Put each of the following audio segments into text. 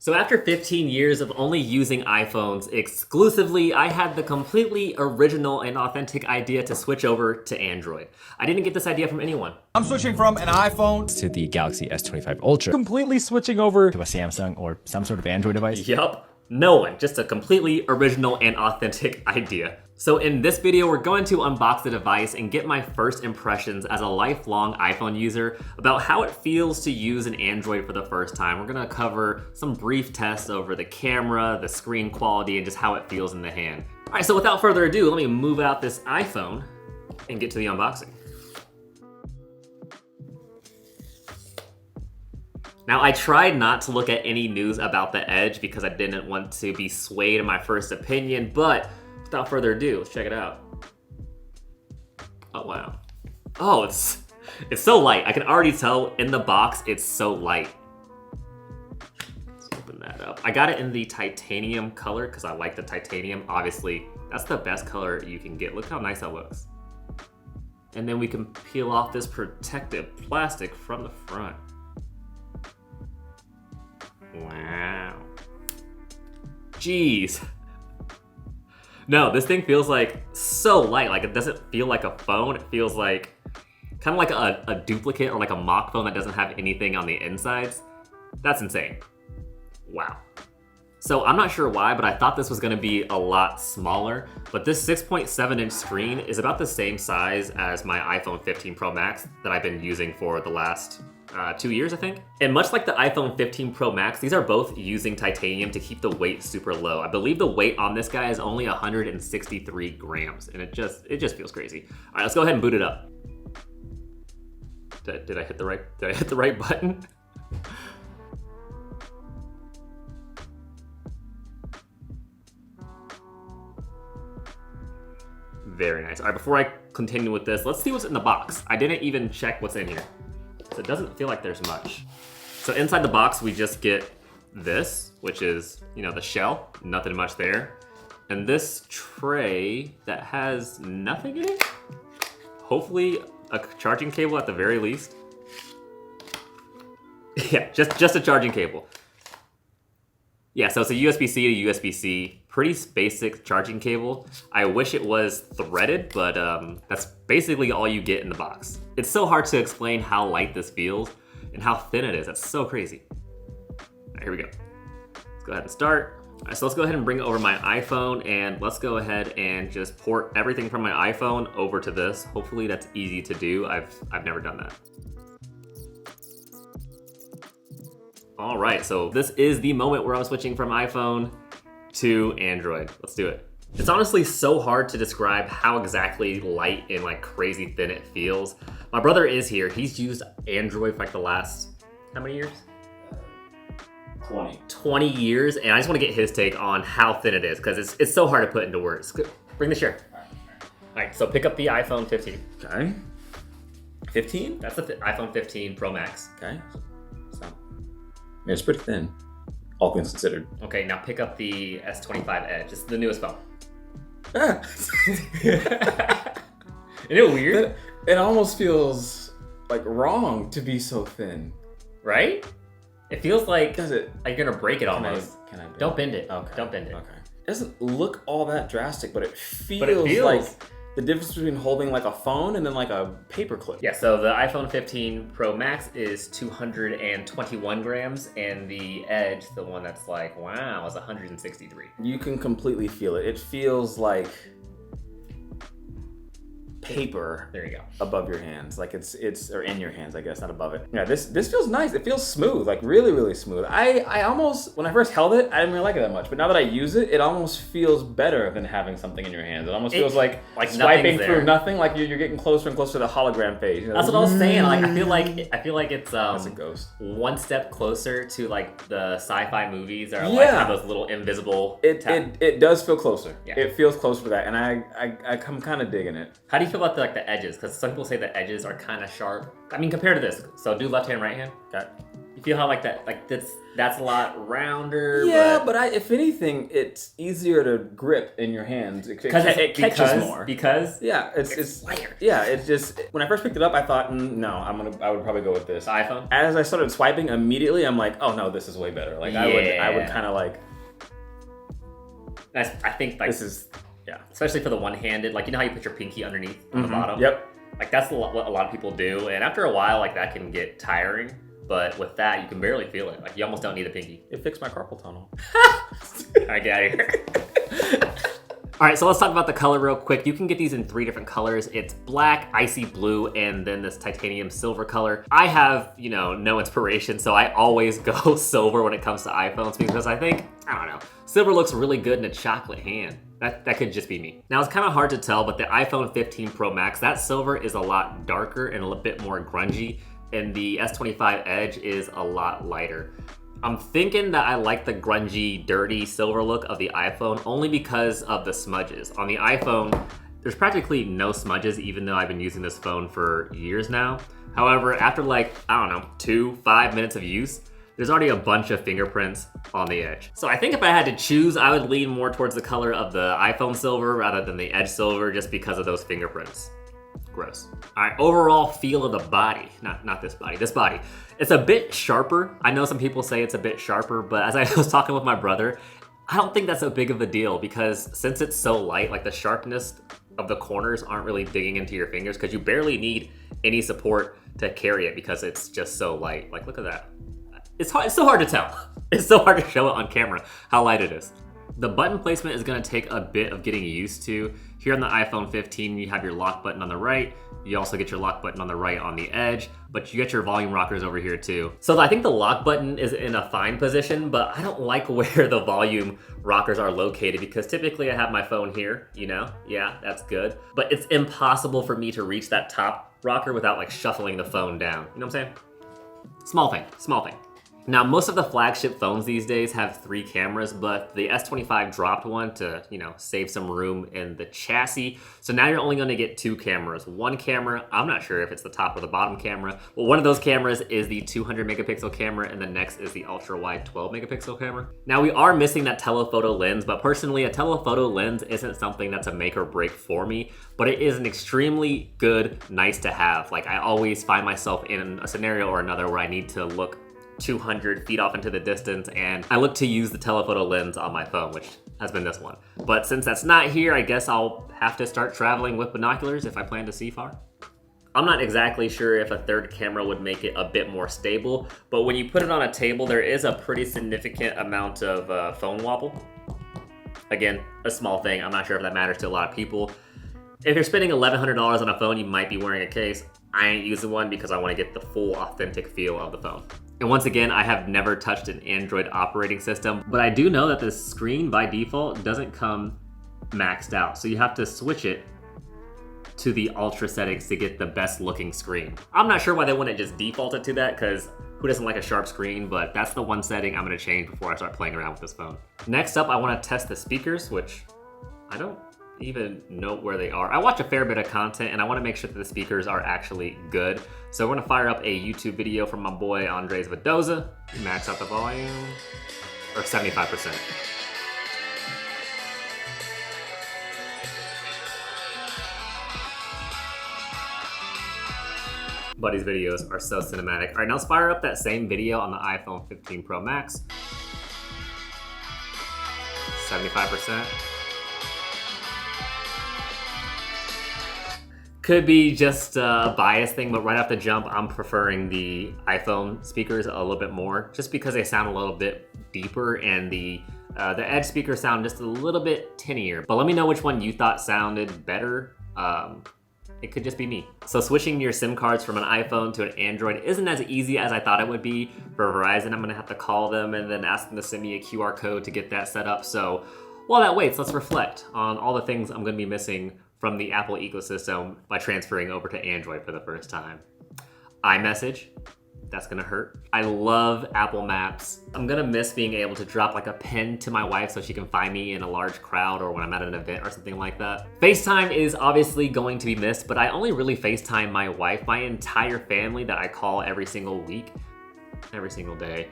So after 15 years of only using iPhones exclusively, I had the completely original and authentic idea to switch over to Android. I didn't get this idea from anyone. I'm switching from an iPhone to the Galaxy S25 Ultra. completely switching over To a Samsung or some sort of Android device. Yup, no one, just a completely original and authentic idea. So in this video, we're going to unbox the device and get my first impressions as a lifelong iPhone user about how it feels to use an Android for the first time. We're gonna cover some brief tests over the camera, the screen quality, and just how it feels in the hand. All right, so without further ado, let me move out this iPhone and get to the unboxing. Now, I tried not to look at any news about the Edge because I didn't want to be swayed in my first opinion, but without further ado, let's check it out. Oh, wow. Oh, it's so light. I can already tell in the box, it's so light. Let's open that up. I got it in the titanium color because I like the titanium. Obviously, that's the best color you can get. Look how nice that looks. And then we can peel off this protective plastic from the front. Wow. Jeez. No, this thing feels like so light. Like, it doesn't feel like a phone. It feels like kind of like a duplicate or like a mock phone that doesn't have anything on the insides. That's insane. Wow. So I'm not sure why, but I thought this was gonna be a lot smaller, but this 6.7-inch screen is about the same size as my iPhone 15 Pro Max that I've been using for the last 2 years, I think. And much like the iPhone 15 Pro Max, these are both using titanium to keep the weight super low. I believe the weight on this guy is only 163 grams, and it just feels crazy. All right, let's go ahead and boot it up. Did I hit the right button? Very nice. All right, before I continue with this, let's see what's in the box. I didn't even check what's in here. So it doesn't feel like there's much. So inside the box, we just get this, which is, the shell, nothing much there. And this tray that has nothing in it. Hopefully a charging cable at the very least. Yeah, just a charging cable. Yeah, so it's a USB-C to USB-C, pretty basic charging cable. I wish it was threaded, but that's basically all you get in the box. It's so hard to explain how light this feels and how thin it is. That's so crazy. All right, here we go. Let's go ahead and start. All right, so let's go ahead and bring over my iPhone, and let's go ahead and just port everything from my iPhone over to this. Hopefully that's easy to do. I've never done that. All right, so this is the moment where I'm switching from iPhone to Android. Let's do it. It's honestly so hard to describe how exactly light and like crazy thin it feels. My brother is here. He's used Android for like the last, how many years? 20 years, and I just want to get his take on how thin it is because it's so hard to put into words. Bring the chair. All right, so pick up the iPhone 15. Okay. 15? That's the iPhone 15 Pro Max. Okay. So, it's pretty thin, all things considered. Okay, now pick up the S25 Edge. It's the newest phone. Isn't it weird? It almost feels like wrong to be so thin. Right? It feels like Does it? you're gonna break it almost. Can I Don't bend it. Okay. Don't bend it. Okay. It doesn't look all that drastic, but it feels, feels- like the difference between holding like a phone and then like a paper clip. Yeah, so the iPhone 15 Pro Max is 221 grams, and the Edge, the one that's like, wow, is 163. You can completely feel it. It feels like paper. There you go. Above your hands, like it's or in your hands, I guess, not above it. Yeah, this feels nice. It feels smooth, like really smooth. I almost, when I first held it, I didn't really like it that much, but now that I use it, it almost feels better than having something in your hands. It almost feels like swiping through nothing, like you're getting closer and closer to the hologram phase. That's what I was saying. Like I feel like it's That's a ghost. one step closer to like the sci-fi movies that are like have those little invisible. It does feel closer. Yeah. It feels closer to that, and I'm kind of digging it. How do you feel about the edges? Because some people say the edges are kind of sharp. I mean, compared to this. So do left hand, right hand. Okay. You feel how like that's a lot rounder. Yeah, but if anything, it's easier to grip in your hands because it catches more. Because yeah, it's lighter. Yeah, it's just when I first picked it up, I thought, no, I would probably go with this. The iPhone. As I started swiping, immediately I'm like, oh no, this is way better. Like I would kind of like. I think like this is especially for the one-handed, like you know how you put your pinky underneath on the bottom. Yep. Like that's what a lot of people do, and after a while, like that can get tiring. But with that, you can barely feel it. Like you almost don't need a pinky. It fixed my carpal tunnel. I get out of here. All right, so let's talk about the color real quick. You can get these in 3 different colors. It's black, icy blue, and then this titanium silver color. I have, no inspiration, so I always go silver when it comes to iPhones because I think, I don't know, silver looks really good in a chocolate hand. That could just be me. Now, it's kind of hard to tell, but the iPhone 15 Pro Max, that silver is a lot darker and a little bit more grungy, and the S25 Edge is a lot lighter. I'm thinking that I like the grungy, dirty silver look of the iPhone only because of the smudges. On the iPhone, there's practically no smudges, even though I've been using this phone for years now. However, after 2-5 minutes of use, there's already a bunch of fingerprints on the edge. So I think if I had to choose, I would lean more towards the color of the iPhone silver rather than the Edge silver just because of those fingerprints. Gross. All right, overall feel of the body. Not this body, this body. It's a bit sharper. I know some people say it's a bit sharper, but as I was talking with my brother, I don't think that's a big of a deal because since it's so light, like the sharpness of the corners aren't really digging into your fingers because you barely need any support to carry it because it's just so light. Like, look at that. It's so hard to tell. It's so hard to show it on camera how light it is. The button placement is going to take a bit of getting used to. Here on the iPhone 15, you have your lock button on the right. You also get your lock button on the right on the edge, but you get your volume rockers over here too. So I think the lock button is in a fine position, but I don't like where the volume rockers are located because typically I have my phone here, yeah, that's good. But it's impossible for me to reach that top rocker without shuffling the phone down. You know what I'm saying? Small thing. Now, most of the flagship phones these days have 3 cameras, but the S25 dropped one to, save some room in the chassis. So now you're only gonna get 2 cameras. One camera, I'm not sure if it's the top or the bottom camera, but one of those cameras is the 200 megapixel camera and the next is the ultra wide 12 megapixel camera. Now we are missing that telephoto lens, but personally a telephoto lens isn't something that's a make or break for me, but it is an extremely good, nice to have. Like I always find myself in a scenario or another where I need to look 200 feet off into the distance and I look to use the telephoto lens on my phone, which has been this one. But since that's not here, I guess I'll have to start traveling with binoculars if I plan to see far. I'm not exactly sure if a 3rd camera would make it a bit more stable, but when you put it on a table, there is a pretty significant amount of phone wobble. Again, a small thing. I'm not sure if that matters to a lot of people. If you're spending $1,100 on a phone, you might be wearing a case. I ain't using one because I want to get the full authentic feel of the phone. And once again, I have never touched an Android operating system, but I do know that this screen by default doesn't come maxed out. So you have to switch it to the ultra settings to get the best looking screen. I'm not sure why they wouldn't just default it to that because who doesn't like a sharp screen, but that's the one setting I'm gonna change before I start playing around with this phone. Next up, I wanna test the speakers, which I don't even know where they are. I watch a fair bit of content and I want to make sure that the speakers are actually good. So we're going to fire up a YouTube video from my boy Andres Mendoza. Max out the volume, or 75%. Buddy's videos are so cinematic. All right, now let's fire up that same video on the iPhone 15 Pro Max. 75%. Could be just a bias thing, but right off the jump, I'm preferring the iPhone speakers a little bit more, just because they sound a little bit deeper, and the Edge speakers sound just a little bit tinnier. But let me know which one you thought sounded better. It could just be me. So switching your SIM cards from an iPhone to an Android isn't as easy as I thought it would be. For Verizon, I'm gonna have to call them and then ask them to send me a QR code to get that set up. So while that waits, let's reflect on all the things I'm gonna be missing from the Apple ecosystem by transferring over to Android for the first time. iMessage, that's gonna hurt. I love Apple Maps. I'm gonna miss being able to drop a pin to my wife so she can find me in a large crowd or when I'm at an event or something like that. FaceTime is obviously going to be missed, but I only really FaceTime my wife. My entire family that I call every single week, every single day.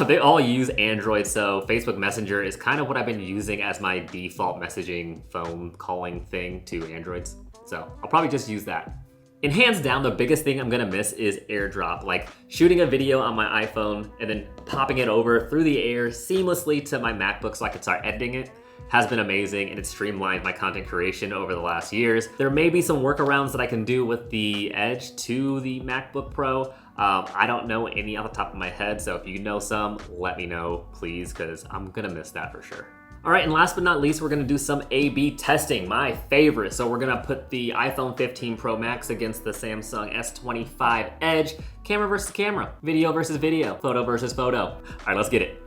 They all use Android, so Facebook Messenger is kind of what I've been using as my default messaging phone calling thing to Androids. So I'll probably just use that. And hands down, the biggest thing I'm gonna miss is AirDrop, like shooting a video on my iPhone and then popping it over through the air seamlessly to my MacBook so I could start editing it. Has been amazing, and it's streamlined my content creation over the last years. There may be some workarounds that I can do with the Edge to the MacBook Pro. I don't know any off the top of my head, so if you know some, let me know, please, because I'm gonna miss that for sure. All right, and last but not least, we're gonna do some A/B testing, my favorite. So we're gonna put the iPhone 15 Pro Max against the Samsung S25 Edge, camera versus camera, video versus video, photo versus photo. All right, let's get it.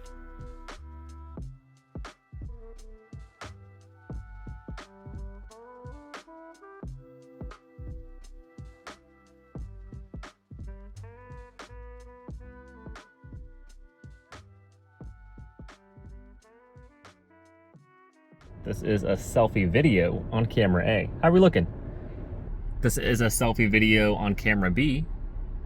This is a selfie video on camera A. How are we looking? This is a selfie video on camera B.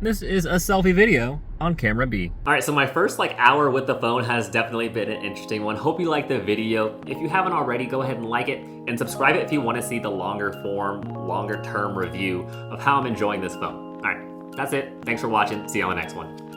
This is a selfie video on camera B. All right, so my first hour with the phone has definitely been an interesting one. Hope you liked the video. If you haven't already, go ahead and like it and subscribe it if you want to see the longer form, longer term review of how I'm enjoying this phone. All right, that's it. Thanks for watching. See you on the next one.